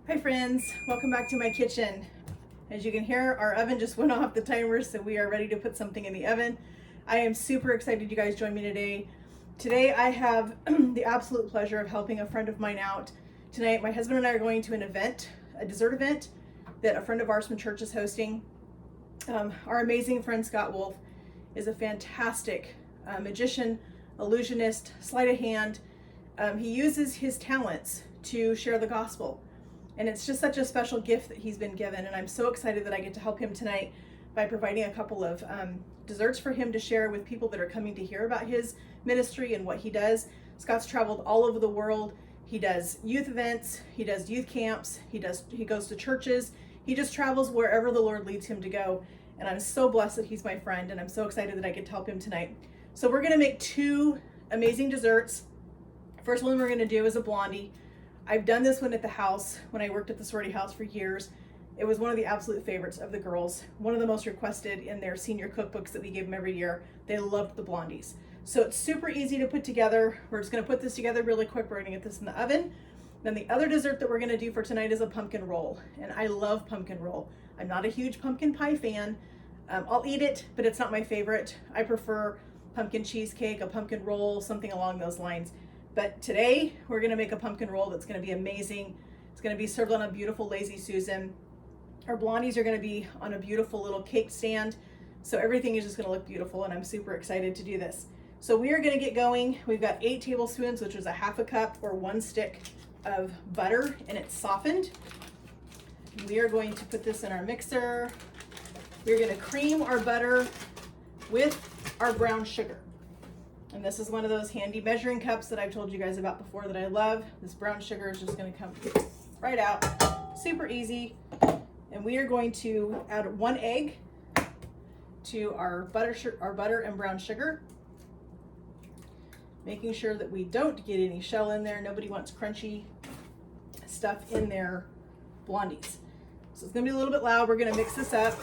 Hi friends, welcome back to my kitchen. As you can hear, our oven just went off the timer, so we are ready to put something in the oven. I am super excited you guys joined me today. Today I have the absolute pleasure of helping a friend of mine out. Tonight my husband and I are going to an event, a dessert event that a friend of ours from church is hosting. Our amazing friend Scott Wolf is a fantastic magician, illusionist, sleight of hand. He uses his talents to share the gospel. And it's just such a special gift that he's been given. And I'm so excited that I get to help him tonight by providing a couple of desserts for him to share with people that are coming to hear about his ministry and what he does. Scott's traveled all over the world. He does youth events. He does youth camps. He goes to churches. He just travels wherever the Lord leads him to go. And I'm so blessed that he's my friend. And I'm so excited that I get to help him tonight. So we're going to make two amazing desserts. First one we're going to do is a blondie. I've done this one at the house when I worked at the sorority house for years. It was one of the absolute favorites of the girls. One of the most requested in their senior cookbooks that we gave them every year. They loved the blondies. So it's super easy to put together. We're just gonna put this together really quick. We're gonna get this in the oven. Then the other dessert that we're gonna do for tonight is a pumpkin roll. And I love pumpkin roll. I'm not a huge pumpkin pie fan. I'll eat it, but it's not my favorite. I prefer pumpkin cheesecake, a pumpkin roll, something along those lines. But today we're gonna make a pumpkin roll that's gonna be amazing. It's gonna be served on a beautiful Lazy Susan. Our blondies are gonna be on a beautiful little cake stand. So everything is just gonna look beautiful, and I'm super excited to do this. So we are gonna get going. We've got 8 tablespoons, which is a half a cup or 1 stick of butter, and it's softened. We are going to put this in our mixer. We're gonna cream our butter with our brown sugar. And this is one of those handy measuring cups that I've told you guys about before that I love. This brown sugar is just gonna come right out, super easy. And we are going to add 1 egg to our butter and brown sugar, making sure that we don't get any shell in there. Nobody wants crunchy stuff in their blondies. So it's gonna be a little bit loud. We're gonna mix this up.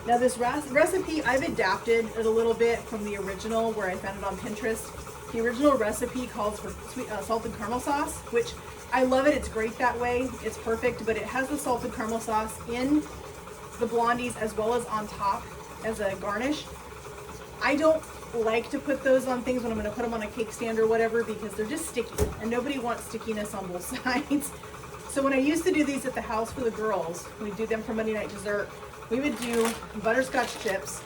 Now this recipe, I've adapted it a little bit from the original where I found it on Pinterest. The original recipe calls for sweet salted caramel sauce, which I love it. It's great that way. It's perfect, but it has the salted caramel sauce in the blondies as well as on top as a garnish. I don't like to put those on things when I'm going to put them on a cake stand or whatever because they're just sticky and nobody wants stickiness on both sides. So when I used to do these at the house for the girls, we'd do them for Monday night dessert. We would do butterscotch chips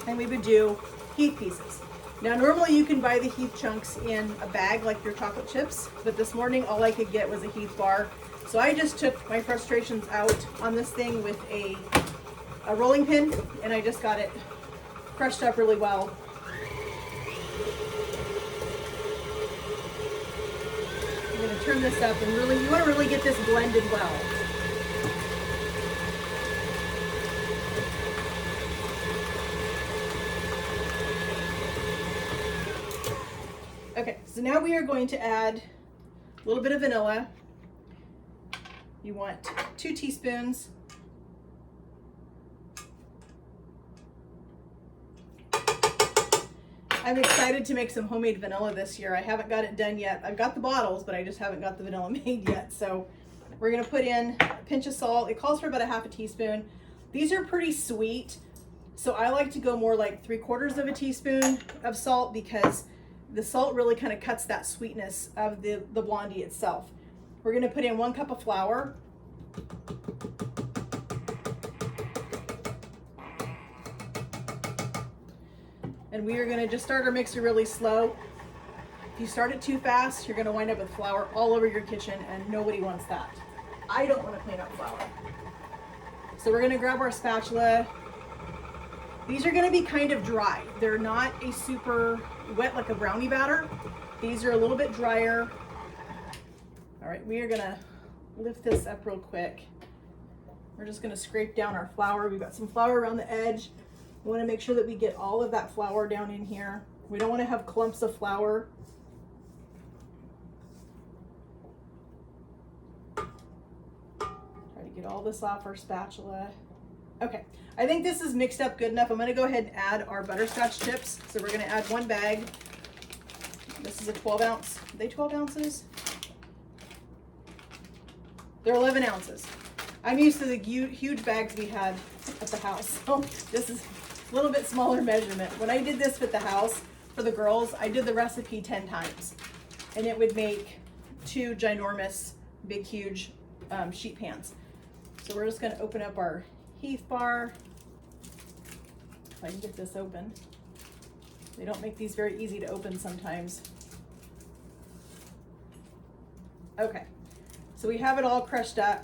and we would do Heath pieces. Now normally you can buy the Heath chunks in a bag like your chocolate chips, but this morning all I could get was a Heath bar. So I just took my frustrations out on this thing with a rolling pin and I just got it crushed up really well. I'm going to turn this up and really, you want to really get this blended well. Okay, so now we are going to add a little bit of vanilla. You want 2 teaspoons. I'm excited to make some homemade vanilla this year. I haven't got it done yet. I've got the bottles, but I just haven't got the vanilla made yet. So we're gonna put in a pinch of salt. It calls for about a half a teaspoon. These are pretty sweet, so I like to go more like 3/4 of a teaspoon of salt because the salt really kind of cuts that sweetness of the blondie itself. We're gonna put in 1 cup of flour. And we are gonna just start our mixer really slow. If you start it too fast, you're gonna wind up with flour all over your kitchen and nobody wants that. I don't wanna clean up flour. So we're gonna grab our spatula. These are gonna be kind of dry. They're not a super wet like a brownie batter. These are a little bit drier. All right, we are gonna lift this up real quick. We're just gonna scrape down our flour. We've got some flour around the edge. We wanna make sure that we get all of that flour down in here. We don't wanna have clumps of flour. Try to get all this off our spatula. Okay, I think this is mixed up good enough. I'm gonna go ahead and add our butterscotch chips. So we're gonna add 1 bag. This is a 12 ounce. Are they 12 ounces? They're 11 ounces. I'm used to the huge bags we had at the house. So this is a little bit smaller measurement. When I did this with the house for the girls, I did the recipe 10 times. And it would make 2 ginormous, big, huge sheet pans. So we're just gonna open up our Heath bar. If I can get this open. They don't make these very easy to open sometimes. Okay, so we have it all crushed up.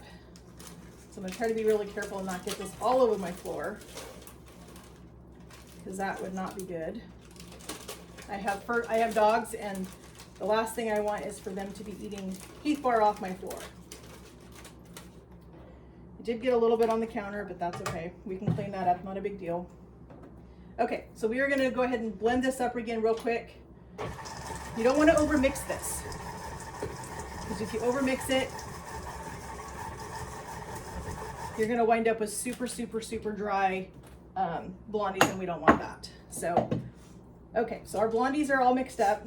So I'm gonna try to be really careful and not get this all over my floor, because that would not be good. I have dogs, and the last thing I want is for them to be eating Heath bar off my floor. It did get a little bit on the counter, but that's okay. We can clean that up, not a big deal. Okay, so we are gonna go ahead and blend this up again real quick. You don't wanna overmix this, because if you overmix it, you're gonna wind up with super, super, super dry blondies, and we don't want that. So, okay, so our blondies are all mixed up.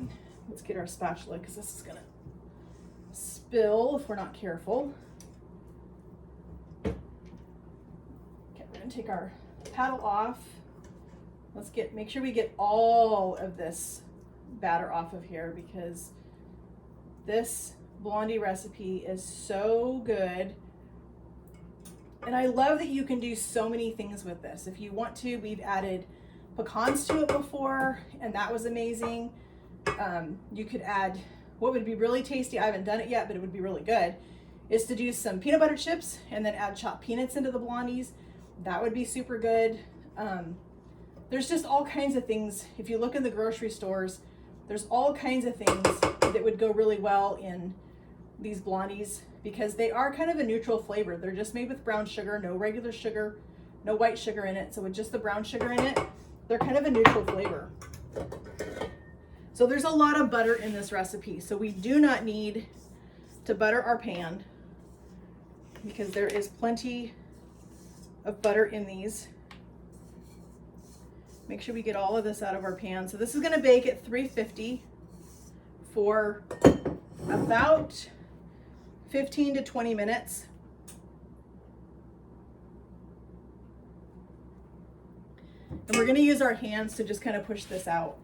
Let's get our spatula, because this is gonna spill if we're not careful. Okay, we're gonna take our paddle off. Make sure we get all of this batter off of here, because this blondie recipe is so good. And I love that you can do so many things with this. If you want to, we've added pecans to it before, and that was amazing. You could add, what would be really tasty, I haven't done it yet, but it would be really good, is to do some peanut butter chips and then add chopped peanuts into the blondies. That would be super good. There's just all kinds of things. If you look in the grocery stores, there's all kinds of things that would go really well in these blondies, because they are kind of a neutral flavor. They're just made with brown sugar, no regular sugar, no white sugar in it. So with just the brown sugar in it, they're kind of a neutral flavor. So there's a lot of butter in this recipe. So we do not need to butter our pan, because there is plenty of butter in these. Make sure we get all of this out of our pan. So this is gonna bake at 350 for about 15 to 20 minutes. And we're gonna use our hands to just kind of push this out.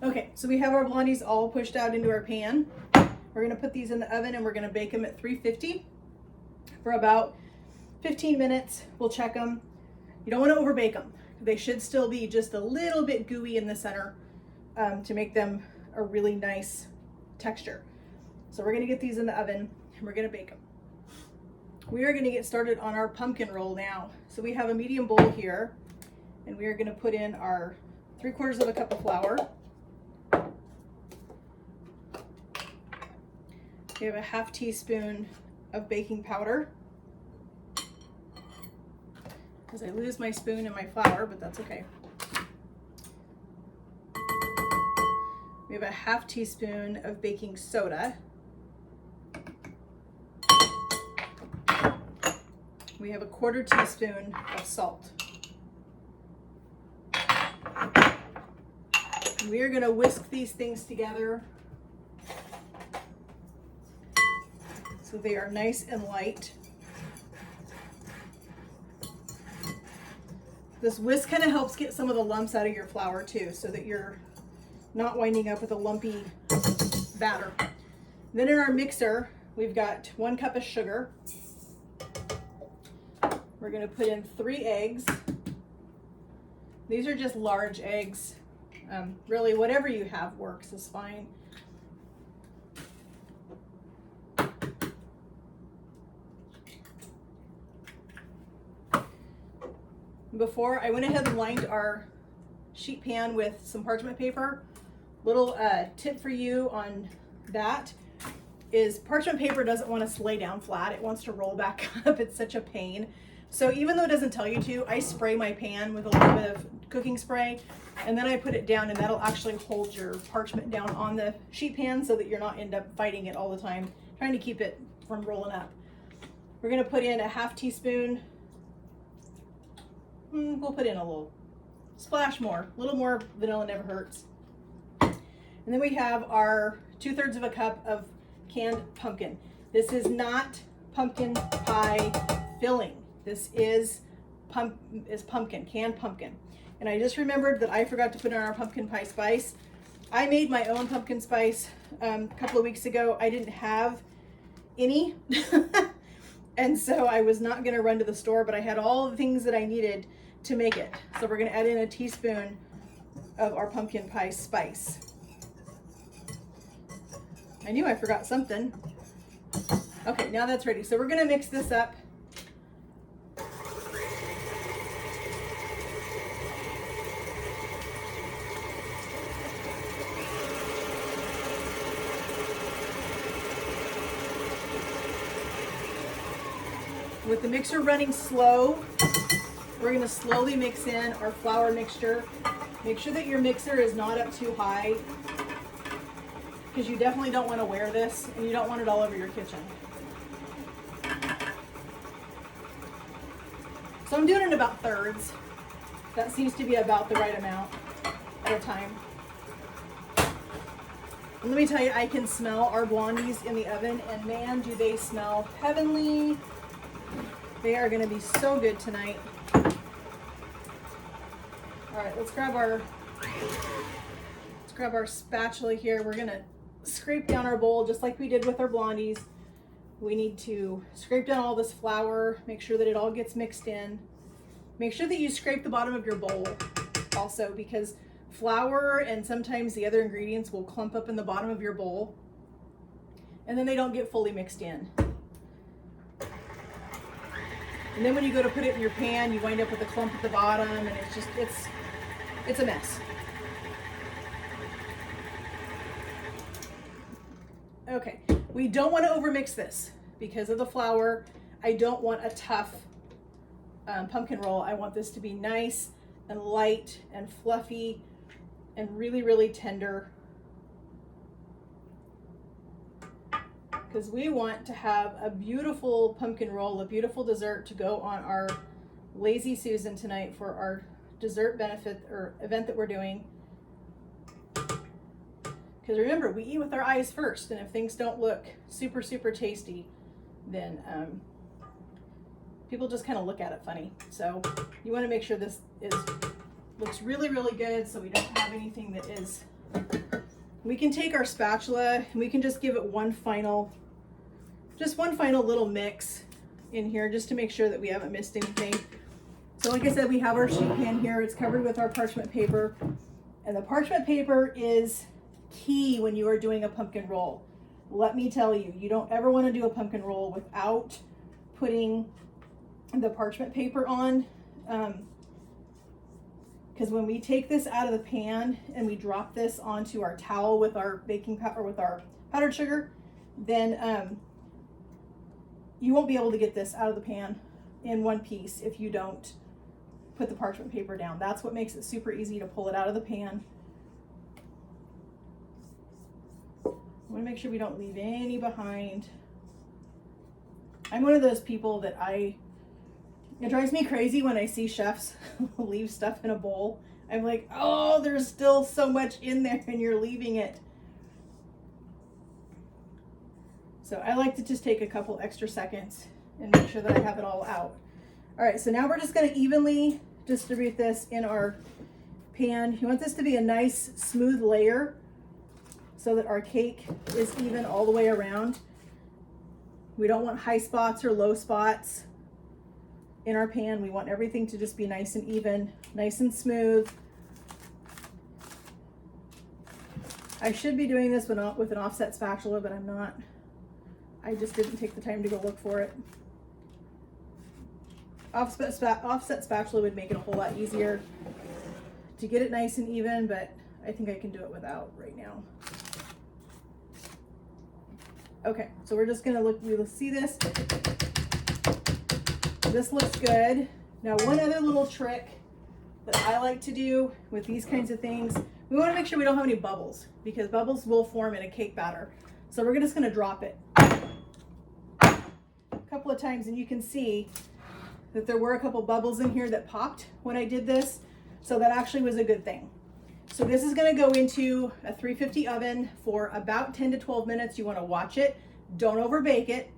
Okay, so we have our blondies all pushed out into our pan. We're gonna put these in the oven, and we're gonna bake them at 350 for about 15 minutes. We'll check them. You don't wanna overbake them. They should still be just a little bit gooey in the center to make them a really nice texture. So we're gonna get these in the oven, and we're gonna bake them. We are gonna get started on our pumpkin roll now. So we have a medium bowl here, and we are gonna put in our 3/4 of a cup of flour. We have a 1/2 teaspoon of baking powder, because I lose my spoon and my flour, but that's okay. We have a 1/2 teaspoon of baking soda. We have a 1/4 teaspoon of salt. We are going to whisk these things together so they are nice and light. This whisk kind of helps get some of the lumps out of your flour too, so that you're not winding up with a lumpy batter. Then in our mixer, we've got 1 cup of sugar. We're going to put in 3 eggs. These are just large eggs. Really, whatever you have works is fine. Before, I went ahead and lined our sheet pan with some parchment paper. Little tip for you on that is parchment paper doesn't want to lay down flat. It wants to roll back up. It's such a pain. So even though it doesn't tell you to, I spray my pan with a little bit of cooking spray, and then I put it down, and that'll actually hold your parchment down on the sheet pan so that you're not end up fighting it all the time, trying to keep it from rolling up. We're going to put in a 1/2 teaspoon, think we'll put in a little splash more. A little more vanilla never hurts. And then we have our 2/3 of a cup of canned pumpkin. This is not pumpkin pie filling. This is pumpkin, canned pumpkin. And I just remembered that I forgot to put in our pumpkin pie spice. I made my own pumpkin spice a couple of weeks ago. I didn't have any. And so I was not going to run to the store, but I had all the things that I needed to make it. So we're going to add in a teaspoon of our pumpkin pie spice. I knew I forgot something. Okay, now that's ready. So we're going to mix this up. With the mixer running slow, we're going to slowly mix in our flour mixture. Make sure that your mixer is not up too high, because you definitely don't want to wear this and you don't want it all over your kitchen. So I'm doing it in about thirds. That seems to be about the right amount at a time. And let me tell you, I can smell our blondies in the oven, and man, do they smell heavenly. They are going to be so good tonight. All right, let's grab our spatula here. We're going to scrape down our bowl just like we did with our blondies. We need to scrape down all this flour, make sure that it all gets mixed in. Make sure that you scrape the bottom of your bowl also, because flour and sometimes the other ingredients will clump up in the bottom of your bowl, and then they don't get fully mixed in. And then when you go to put it in your pan, you wind up with a clump at the bottom, and it's a mess. Okay, we don't want to overmix this because of the flour. I don't want a tough pumpkin roll. I want this to be nice and light and fluffy and really, really tender, because we want to have a beautiful pumpkin roll, a beautiful dessert to go on our Lazy Susan tonight for our dessert benefit or event that we're doing. Because remember, we eat with our eyes first, and if things don't look super, super tasty, then people just kind of look at it funny. So you want to make sure this looks really, really good, so we don't have anything that is. We can take our spatula and we can just give it one final little mix in here, just to make sure that we haven't missed anything. So like I said, we have our sheet pan here. It's covered with our parchment paper, and the parchment paper is key when you are doing a pumpkin roll. Let me tell you, you don't ever want to do a pumpkin roll without putting the parchment paper on, because when we take this out of the pan and we drop this onto our towel with our baking powder, with our powdered sugar, then you won't be able to get this out of the pan in one piece if you don't put the parchment paper down. That's what makes it super easy to pull it out of the pan. I want to make sure we don't leave any behind. I'm one of those people that it drives me crazy when I see chefs leave stuff in a bowl. I'm like, oh, there's still so much in there and you're leaving it. So I like to just take a couple extra seconds and make sure that I have it all out. All right, so now we're just going to evenly distribute this in our pan. You want this to be a nice smooth layer so that our cake is even all the way around. We don't want high spots or low spots in our pan. We want everything to just be nice and even, nice and smooth. I should be doing this with an offset spatula, but I'm not. I just didn't take the time to go look for it. Offset spatula would make it a whole lot easier to get it nice and even, but I think I can do it without right now. Okay, so we're just gonna we'll see this. This looks good. Now, one other little trick that I like to do with these kinds of things, we want to make sure we don't have any bubbles, because bubbles will form in a cake batter. So we're just going to drop it a couple of times, and you can see that there were a couple bubbles in here that popped when I did this. So that actually was a good thing. So this is gonna go into a 350 oven for about 10 to 12 minutes. You wanna watch it, don't overbake it.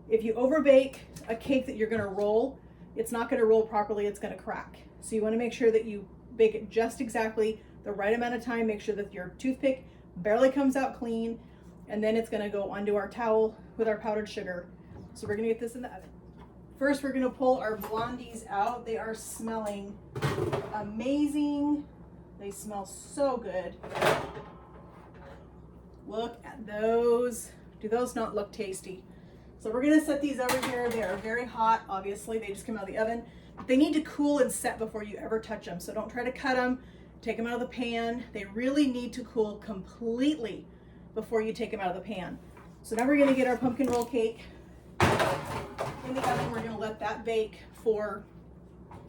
If you overbake a cake that you're gonna roll, it's not gonna roll properly, it's gonna crack. So you wanna make sure that you bake it just exactly the right amount of time. Make sure that your toothpick barely comes out clean, and then it's gonna go onto our towel with our powdered sugar. So we're gonna get this in the oven. First, we're gonna pull our Blondies out. They are smelling amazing. They smell so good. Look at those. Do those not look tasty? So we're gonna set these over here. They are very hot, obviously. They just came out of the oven. They need to cool and set before you ever touch them. So don't try to cut them, take them out of the pan. They really need to cool completely before you take them out of the pan. So now we're gonna get our pumpkin roll cake in the oven. We're gonna let that bake for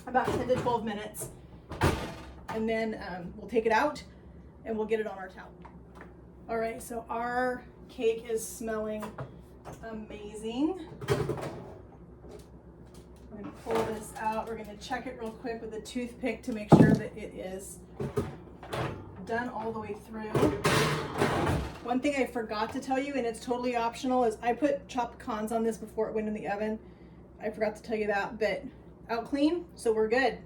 about 10 to 12 minutes. And then we'll take it out and we'll get it on our towel. All right, so our cake is smelling amazing. We're gonna pull this out. We're gonna check it real quick with a toothpick to make sure that it is done all the way through. One thing I forgot to tell you, and it's totally optional, is I put chopped pecans on this before it went in the oven. I forgot to tell you that, but out clean, so we're good.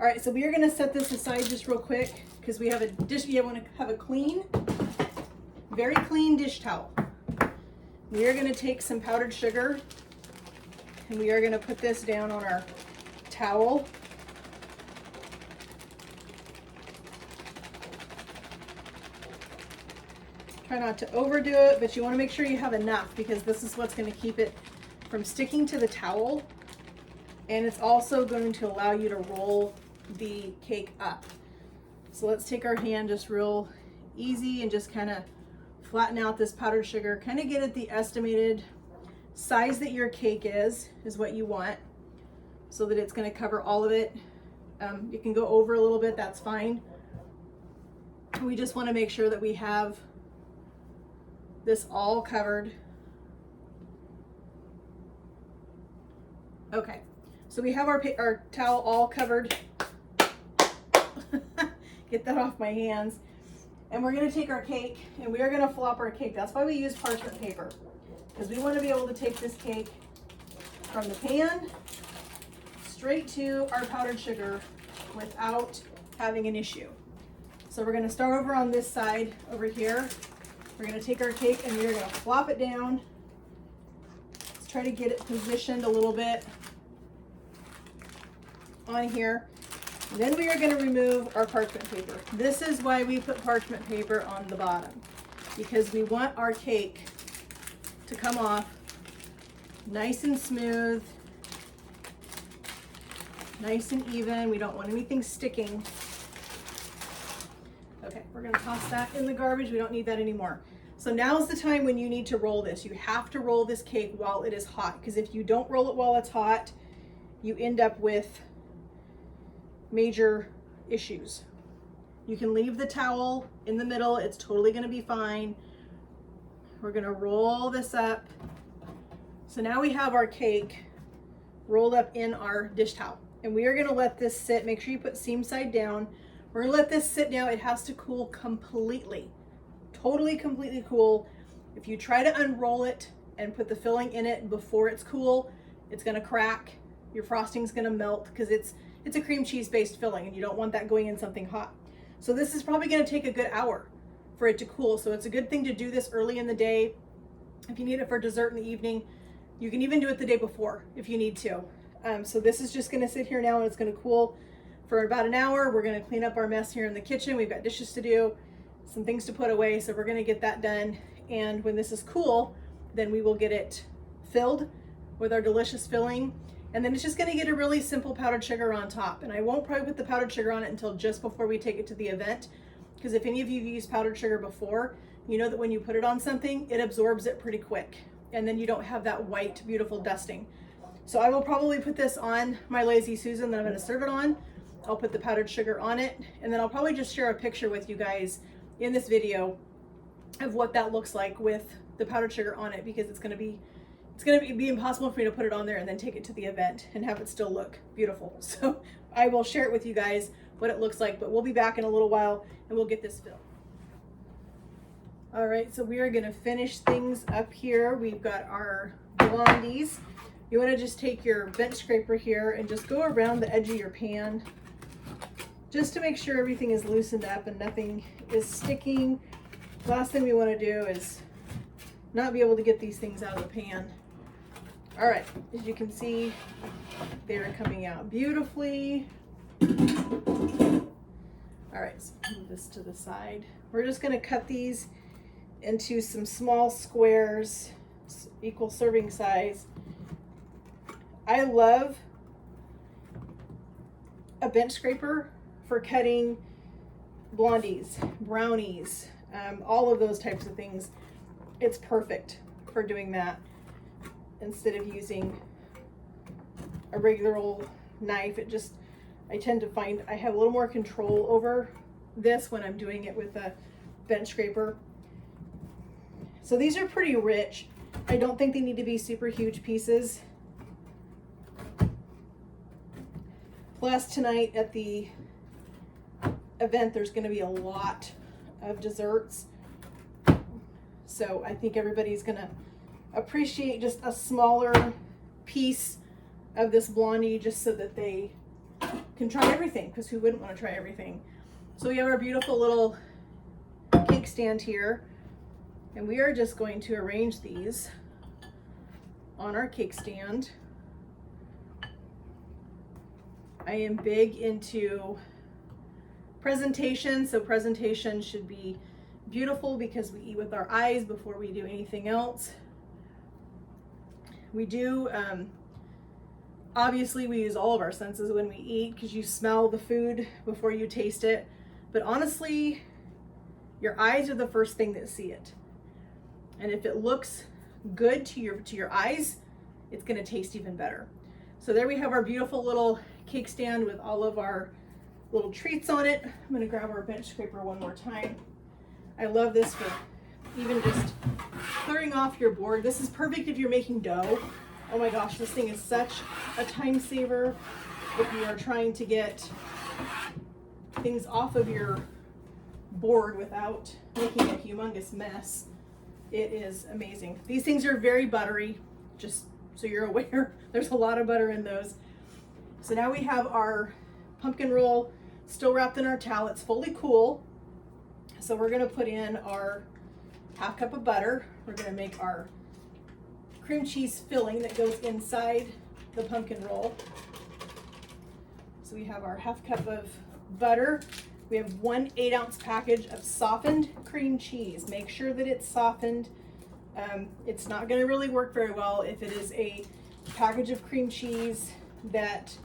All right, so we are gonna set this aside just real quick because we have a dish. You want to have a clean, very clean dish towel. We are gonna take some powdered sugar and we are gonna put this down on our towel. Try not to overdo it, but you wanna make sure you have enough because this is what's gonna keep it from sticking to the towel. And it's also going to allow you to roll the cake up. So let's take our hand just real easy and just kind of flatten out this powdered sugar. Kind of get it the estimated size that your cake is what you want, so that it's going to cover all of it. You can go over a little bit, that's fine. We just want to make sure that we have this all covered. Okay, so we have our towel all covered. Get that off my hands. And we're gonna take our cake and we are gonna flop our cake. That's why we use parchment paper, because we want to be able to take this cake from the pan straight to our powdered sugar without having an issue. So we're gonna start over on this side over here. We're gonna take our cake and we're gonna flop it down. Let's try to get it positioned a little bit on here. And then we are going to remove our parchment paper. This is why we put parchment paper on the bottom, because we want our cake to come off nice and smooth, nice and even. We don't want anything sticking. Okay, we're going to toss that in the garbage. We don't need that anymore. So now is the time when you need to roll this. You have to roll this cake while it is hot, because if you don't roll it while it's hot, you end up with major issues. You can leave the towel in the middle, it's totally going to be fine. We're going to roll this up. So now we have our cake rolled up in our dish towel, and we are going to let this sit. Make sure you put seam side down. We're going to let this sit now. It has to cool completely, totally completely cool. If you try to unroll it and put the filling in it before it's cool, it's going to crack. Your frosting's going to melt because it's a cream cheese based filling and you don't want that going in something hot. So this is probably going to take a good hour for it to cool. So it's a good thing to do this early in the day. If you need it for dessert in the evening, you can even do it the day before if you need to. So this is just going to sit here now and it's going to cool for about an hour. We're going to clean up our mess here in the kitchen. We've got dishes to do, some things to put away. So we're going to get that done. And when this is cool, then we will get it filled with our delicious filling. And then it's just going to get a really simple powdered sugar on top. And I won't probably put the powdered sugar on it until just before we take it to the event. Because if any of you have used powdered sugar before, you know that when you put it on something, it absorbs it pretty quick. And then you don't have that white, beautiful dusting. So I will probably put this on my Lazy Susan that I'm going to serve it on. I'll put the powdered sugar on it. And then I'll probably just share a picture with you guys in this video of what that looks like with the powdered sugar on it, because it's going to be it's going to be impossible for me to put it on there and then take it to the event and have it still look beautiful. So I will share it with you guys what it looks like, but we'll be back in a little while and we'll get this filled. All right, so we are going to finish things up here. We've got our Blondies. You want to just take your bench scraper here and just go around the edge of your pan just to make sure everything is loosened up and nothing is sticking. Last thing we want to do is not be able to get these things out of the pan. All right, as you can see, they're coming out beautifully. All right, so move this to the side. We're just going to cut these into some small squares, equal serving size. I love a bench scraper for cutting blondies, brownies, all of those types of things. It's perfect for doing that instead of using a regular old knife. I tend to find I have a little more control over this when I'm doing it with a bench scraper. So these are pretty rich. I don't think they need to be super huge pieces. Plus tonight at the event, there's going to be a lot of desserts. So I think everybody's going to appreciate just a smaller piece of this blondie just so that they can try everything, because who wouldn't want to try everything? So we have our beautiful little cake stand here, and we are just going to arrange these on our cake stand. I am big into presentation, so presentation should be beautiful because we eat with our eyes before we do anything else. We do, obviously we use all of our senses when we eat because you smell the food before you taste it, but honestly, your eyes are the first thing that see it. And if it looks good to your eyes, it's gonna taste even better. So there we have our beautiful little cake stand with all of our little treats on it. I'm gonna grab our bench scraper one more time. I love this for even just clearing off your board. This is perfect if you're making dough. Oh my gosh, this thing is such a time saver if you are trying to get things off of your board without making a humongous mess. It is amazing. These things are very buttery, just so you're aware. There's a lot of butter in those. So now we have our pumpkin roll still wrapped in our towel. It's fully cool. So we're gonna put in our half cup of butter. We're gonna make our cream cheese filling that goes inside the pumpkin roll. So we have our half cup of butter. We have 1 8-ounce package of softened cream cheese. Make sure that it's softened. It's not gonna really work very well if it is a package of cream cheese that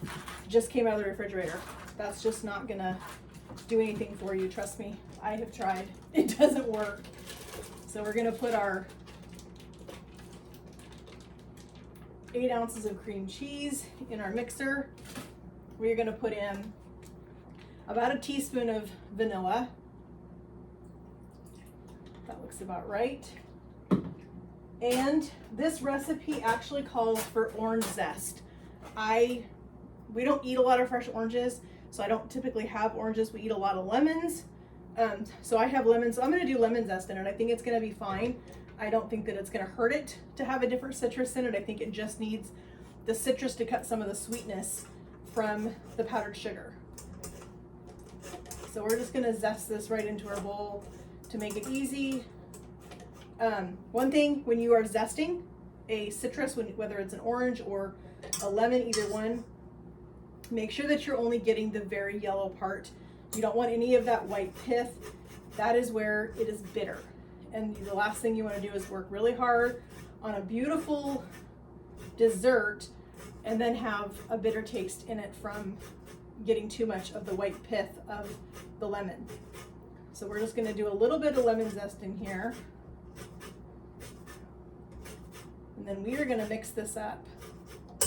just came out of the refrigerator. That's just not gonna do anything for you, trust me. I have tried, it doesn't work. So we're gonna put our 8 ounces of cream cheese in our mixer. We're gonna put in about a teaspoon of vanilla. That looks about right. And this recipe actually calls for orange zest. We don't eat a lot of fresh oranges, so I don't typically have oranges. We eat a lot of lemons. So I have lemons. So I'm gonna do lemon zest in it. I think it's gonna be fine. I don't think that it's gonna hurt it to have a different citrus in it. I think it just needs the citrus to cut some of the sweetness from the powdered sugar. So we're just gonna zest this right into our bowl to make it easy. One thing, when you are zesting a citrus, whether it's an orange or a lemon, either one, make sure that you're only getting the very yellow part. You don't want any of that white pith. That is where it is bitter. And the last thing you want to do is work really hard on a beautiful dessert and then have a bitter taste in it from getting too much of the white pith of the lemon. So we're just going to do a little bit of lemon zest in here. And then we are going to mix this up. I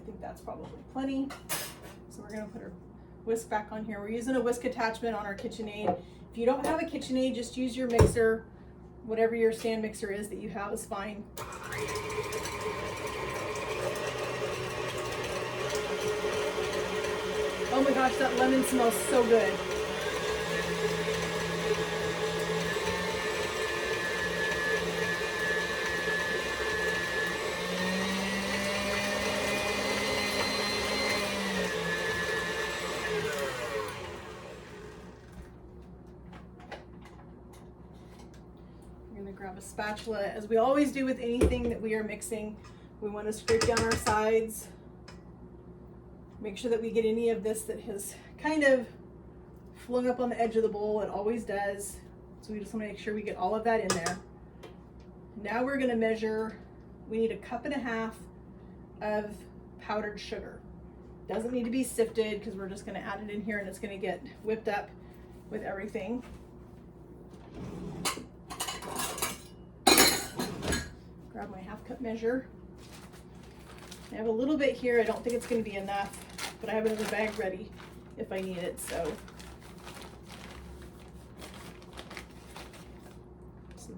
think that's probably plenty. So we're going to put our whisk back on here. We're using a whisk attachment on our KitchenAid. If you don't have a KitchenAid, just use your mixer. Whatever your stand mixer is that you have is fine. Oh my gosh, that lemon smells so good. I'm gonna grab a spatula. As we always do with anything that we are mixing, we want to scrape down our sides. Make sure that we get any of this that has kind of flung up on the edge of the bowl. It always does. So we just want to make sure we get all of that in there. Now we're going to measure. We need 1.5 cups of powdered sugar. Doesn't need to be sifted because we're just going to add it in here and it's going to get whipped up with everything. Grab my 1/2 cup measure. I have a little bit here. I don't think it's going to be enough, but I have another bag ready if I need it. So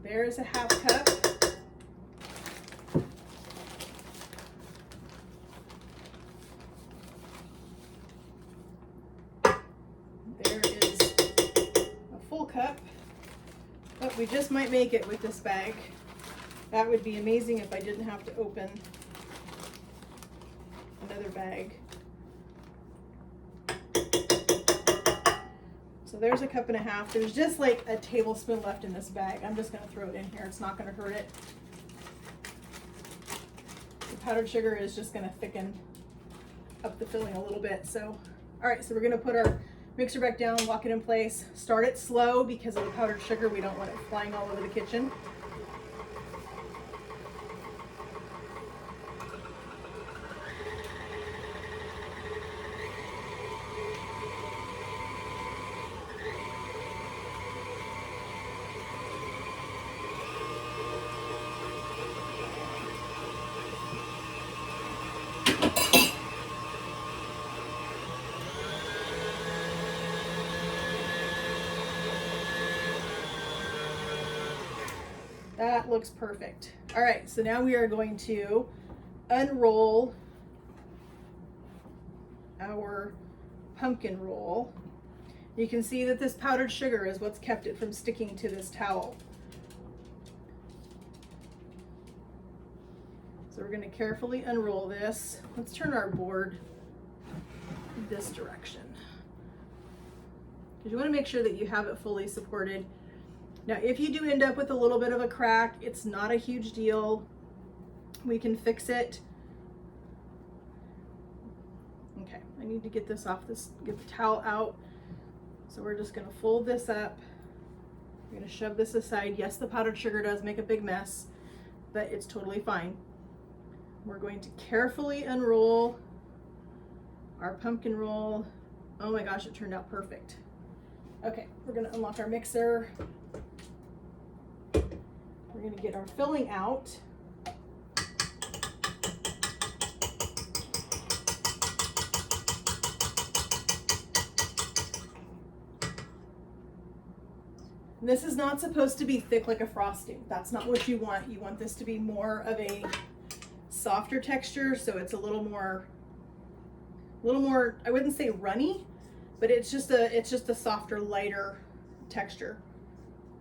there's a 1/2 cup. There is a full cup, but we just might make it with this bag. That would be amazing if I didn't have to open another bag. So there's 1.5 cups. There's just like a tablespoon left in this bag. I'm just going to throw it in here. It's not going to hurt it. The powdered sugar is just going to thicken up the filling a little bit. So, all right, so we're going to put our mixer back down, lock it in place. Start it slow because of the powdered sugar. We don't want it flying all over the kitchen. That looks perfect. All right, so now we are going to unroll our pumpkin roll. You can see that this powdered sugar is what's kept it from sticking to this towel. So we're going to carefully unroll this. Let's turn our board this direction, because you want to make sure that you have it fully supported. Now, if you do end up with a little bit of a crack, it's not a huge deal. We can fix it. Okay, I need to get this off this, get the towel out. So we're just gonna fold this up. We're gonna shove this aside. Yes, the powdered sugar does make a big mess, but it's totally fine. We're going to carefully unroll our pumpkin roll. Oh my gosh, it turned out perfect. Okay, we're gonna unlock our mixer. We're going to get our filling out. And this is not supposed to be thick like a frosting. That's not what you want. You want this to be more of a softer texture, so it's a little more, I wouldn't say runny, but it's just a softer, lighter texture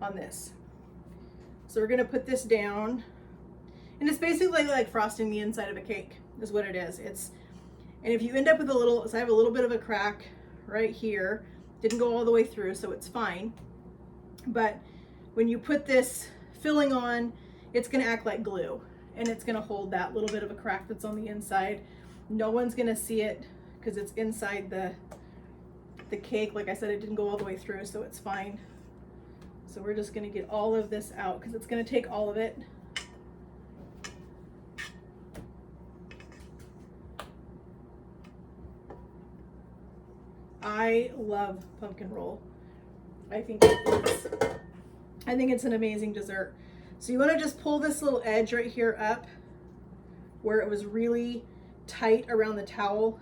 on this. So we're gonna put this down, and it's basically like frosting the inside of a cake is what it is. And if you end up with a little, so I have a little bit of a crack right here, didn't go all the way through, so it's fine. But when you put this filling on, it's gonna act like glue, and it's gonna hold that little bit of a crack that's on the inside. No one's gonna see it because it's inside the cake. Like I said, it didn't go all the way through, so it's fine. So we're just gonna get all of this out because it's gonna take all of it. I love pumpkin roll. I think it's an amazing dessert. So you wanna just pull this little edge right here up where it was really tight around the towel.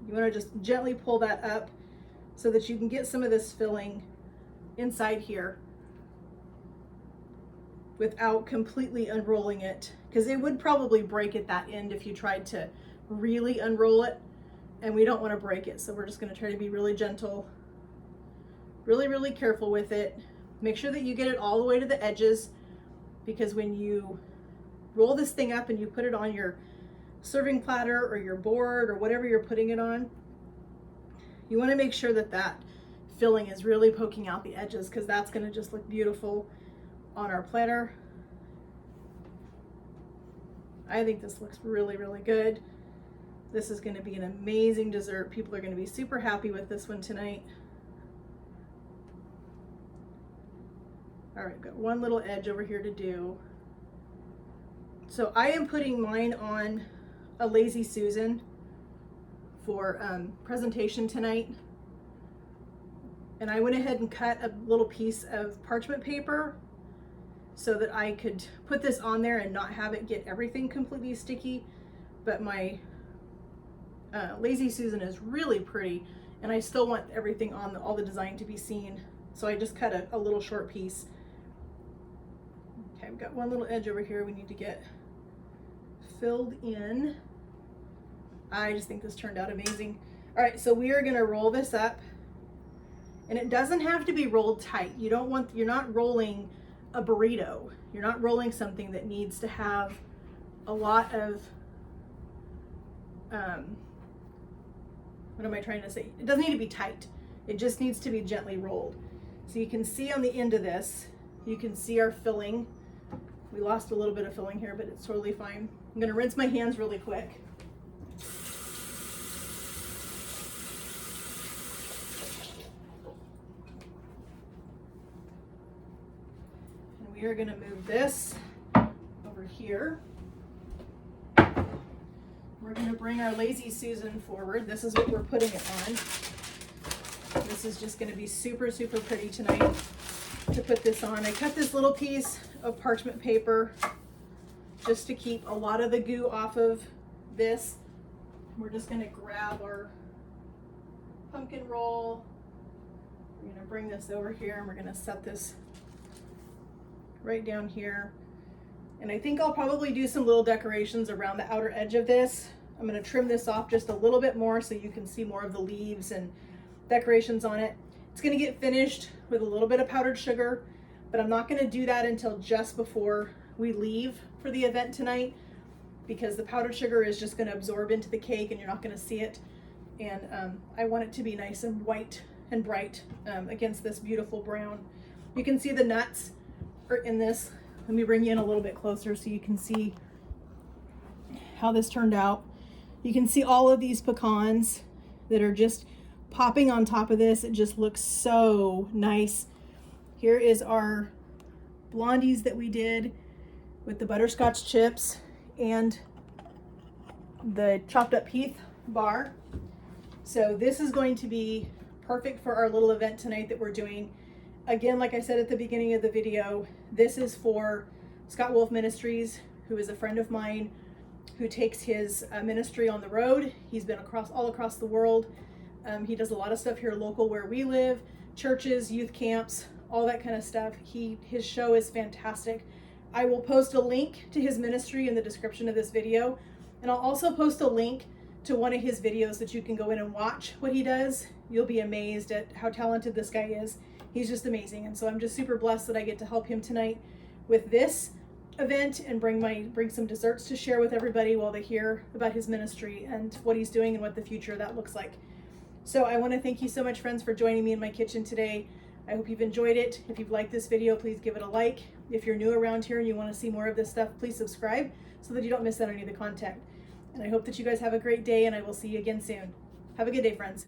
You wanna just gently pull that up so that you can get some of this filling inside here. without completely unrolling it, because it would probably break at that end if you tried to really unroll it, and we don't want to break it. So we're just going to try to be really gentle, really careful with it. Make sure that you get it all the way to the edges, because when you roll this thing up and you put it on your serving platter or your board or whatever you're putting it on, you want to make sure that that filling is really poking out the edges, because that's going to just look beautiful on our platter. I think this looks really good. This is going to be an amazing dessert. People are going to be super happy with this one tonight. All right, got one little edge over here to do. So I am putting mine on a Lazy Susan for presentation tonight. And I went ahead and cut a little piece of parchment paper so that I could put this on there and not have it get everything completely sticky. But my Lazy Susan is really pretty, and I still want everything on all the design to be seen. So I just cut a little short piece. Okay, I've got one little edge over here we need to get filled in. I just think this turned out amazing. All right, so we are gonna roll this up, and it doesn't have to be rolled tight. You're not rolling a burrito. You're not rolling something that needs to have a lot of, what am I trying to say? It doesn't need to be tight. It just needs to be gently rolled. So you can see on the end of this, you can see our filling. We lost a little bit of filling here, but it's totally fine. I'm gonna rinse my hands really quick. We are going to move this over here. We're going to bring our Lazy Susan forward. This is what we're putting it on. This is just going to be super pretty tonight to put this on. I cut this little piece of parchment paper just to keep a lot of the goo off of this. We're just going to grab our pumpkin roll. We're going to bring this over here, and we're going to set this right down here. And I think I'll probably do some little decorations around the outer edge of this. I'm going to trim this off just a little bit more so you can see more of the leaves and decorations on it. It's going to get finished with a little bit of powdered sugar, but I'm not going to do that until just before we leave for the event tonight, because the powdered sugar is just going to absorb into the cake and you're not going to see it. And I want it to be nice and white and bright against this beautiful brown. You can see the nuts in this. Let me bring you in a little bit closer so you can see how this turned out. You can see all of these pecans that are just popping on top of this. It just looks so nice. Here is our Blondies that we did with the butterscotch chips and the chopped up Heath bar. So this is going to be perfect for our little event tonight that we're doing. Again, like I said at the beginning of the video, this is for Scott Wolf Ministries, who is a friend of mine who takes his ministry on the road. He's been all across the world. He does a lot of stuff here local where we live, churches, youth camps, all that kind of stuff. His show is fantastic. I will post a link to his ministry in the description of this video, and I'll also post a link to one of his videos that you can go in and watch what he does. You'll be amazed at how talented this guy is. He's just amazing. And so I'm just super blessed that I get to help him tonight with this event and bring some desserts to share with everybody while they hear about his ministry and what he's doing and what the future of that looks like. So I want to thank you so much, friends, for joining me in my kitchen today. I hope you've enjoyed it. If you've liked this video, please give it a like. If you're new around here and you want to see more of this stuff, please subscribe so that you don't miss out on any of the content. And I hope that you guys have a great day, and I will see you again soon. Have a good day, friends.